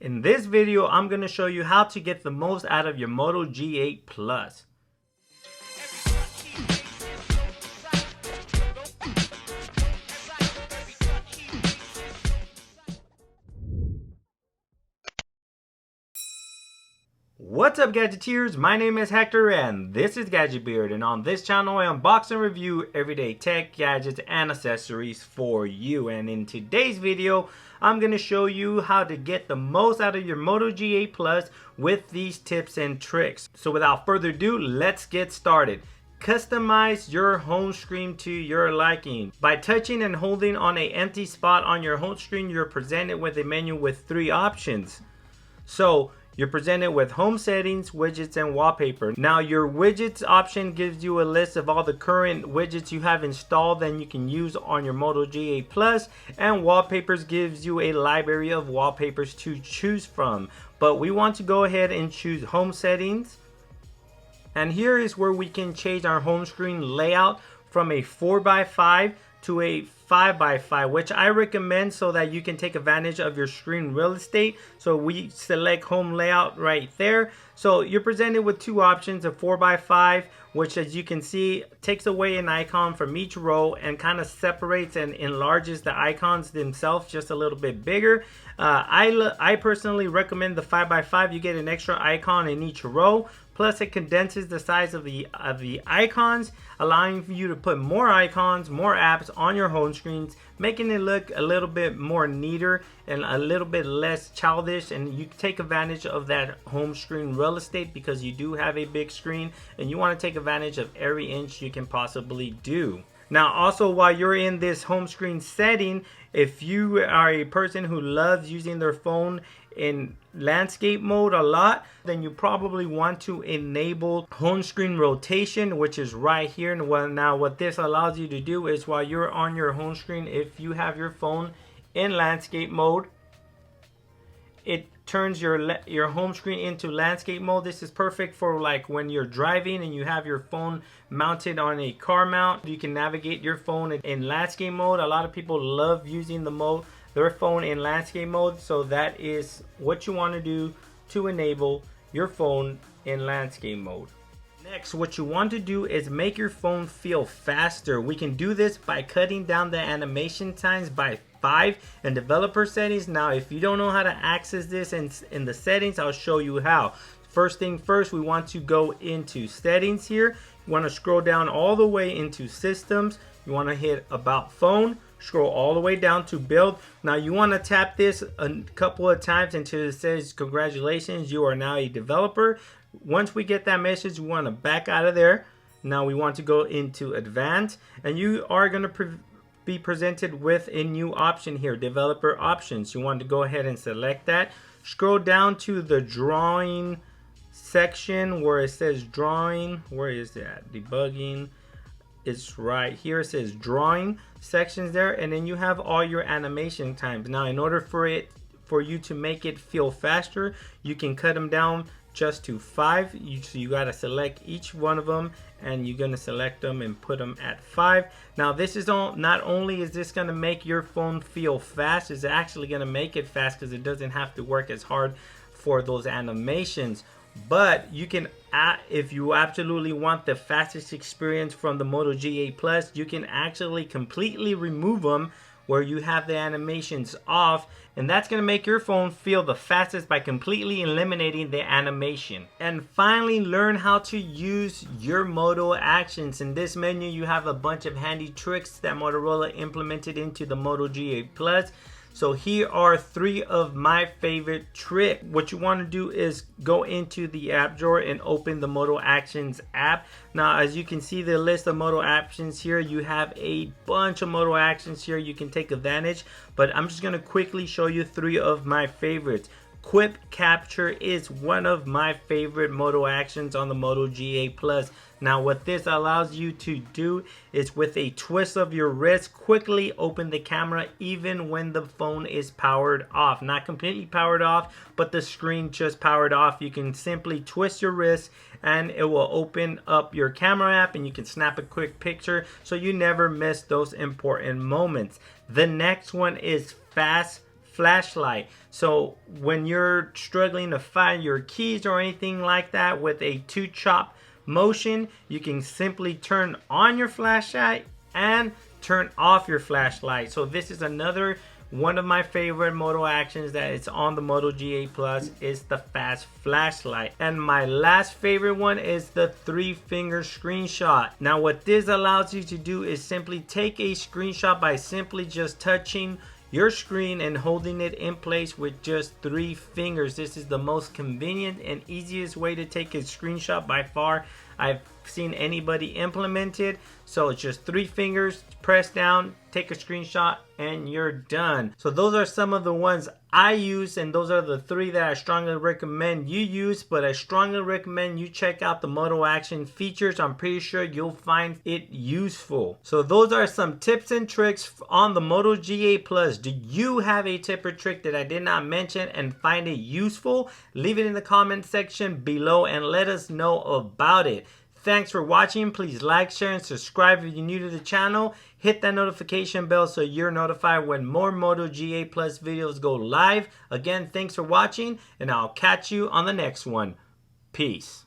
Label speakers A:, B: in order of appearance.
A: In this video, I'm going to show you how to get the most out of your Moto G8 Plus. What's up, Gadgeteers? My name is Hector and this is Gadget Beard, and on this channel I unbox and review everyday tech, gadgets, and accessories for you. And in today's video, I'm going to show you how to get the most out of your Moto G8 Plus with these tips and tricks. So without further ado, let's get started. Customize your home screen to your liking. By touching and holding on an empty spot on your home screen, you're presented with a menu with 3 options. So you're presented with home settings, widgets, and wallpaper. Now your widgets option gives you a list of all the current widgets you have installed and you can use on your Moto G8 Plus, and wallpapers gives you a library of wallpapers to choose from. But we want to go ahead and choose home settings. And here is where we can change our home screen layout from a 4x5 to a 5x5, which I recommend so that you can take advantage of your screen real estate. So we select home layout right there. So you're presented with 2 options, a 4x5, which as you can see takes away an icon from each row and kind of separates and enlarges the icons themselves just a little bit bigger. I personally recommend the 5x5. You get an extra icon in each row. Plus it condenses the size of the icons, allowing you to put more icons, more apps on your home screens, making it look a little bit more neater and a little bit less childish. And you take advantage of that home screen real estate because you do have a big screen and you want to take advantage of every inch you can possibly do. Now also, while you're in this home screen setting, if you are a person who loves using their phone in landscape mode a lot, then you probably want to enable home screen rotation, which is right here. And now what this allows you to do is while you're on your home screen, if you have your phone in landscape mode, it turns your home screen into landscape mode. This is perfect for like when you're driving and you have your phone mounted on a car mount. You can navigate your phone in landscape mode. A lot of people love using their phone in landscape mode, so that is what you want to do to enable your phone in landscape mode. Next, what you want to do is make your phone feel faster. We can do this by cutting down the animation times by 5 in developer settings. Now if you don't know how to access this in the settings, I'll show you how. First thing first, we want to go into settings here. You want to scroll down all the way into systems. You want to hit about phone, scroll all the way down to build. Now you want to tap this a couple of times until it says congratulations, you are now a developer. Once we get that message, we want to back out of there. Now we want to go into advanced, and you are going to be presented with a new option here, developer options. You want to go ahead and select that. Scroll down to the drawing section where it says drawing. Where is that? Debugging. It's right here. It says drawing sections there, and then you have all your animation times. Now in order for you to make it feel faster, you can cut them down just to 5. So you got to select each one of them, and you're going to select them and put them at 5. Now this is not only is this going to make your phone feel fast, it's actually going to make it fast because it doesn't have to work as hard for those animations. But you can, if you absolutely want the fastest experience from the Moto G8 Plus, you can actually completely remove them where you have the animations off, and that's going to make your phone feel the fastest by completely eliminating the animation. And finally, learn how to use your Modal Actions. In this menu, you have a bunch of handy tricks that Motorola implemented into the Moto G8 Plus. So here are 3 of my favorite tricks. What you want to do is go into the app drawer and open the Modal Actions app. Now as you can see the list of Modal Actions here, you have a bunch of Modal Actions here you can take advantage, but I'm just going to quickly show you 3 of my favorites. Quick Capture is one of my favorite Modal Actions on the Moto G8 Plus. Now what this allows you to do is with a twist of your wrist quickly open the camera even when the phone is powered off. Not completely powered off, but the screen just powered off. You can simply twist your wrist and it will open up your camera app and you can snap a quick picture so you never miss those important moments. The next one is Fast flashlight. So when you're struggling to find your keys or anything like that with a 2-chop motion, you can simply turn on your flashlight and turn off your flashlight. So this is another one of my favorite Modal Actions that is on the Moto G8 Plus is the fast flashlight. And my last favorite one is the 3-finger screenshot. Now what this allows you to do is simply take a screenshot by simply just touching your screen and holding it in place with just 3 fingers. This is the most convenient and easiest way to take a screenshot by far I've seen anybody implement it. So it's just 3 fingers, press down, take a screenshot, and you're done. So those are some of the ones I use, and those are the 3 that I strongly recommend you use. But I strongly recommend you check out the Modal Action features. I'm pretty sure you'll find it useful. So those are some tips and tricks on the Moto G8 Plus. Do you have a tip or trick that I did not mention and find it useful? Leave it in the comment section below and let us know about it. Thanks for watching. Please like, share, and subscribe if you're new to the channel. Hit that notification bell so you're notified when more Moto G8 Plus videos go live. Again, thanks for watching, and I'll catch you on the next one. Peace.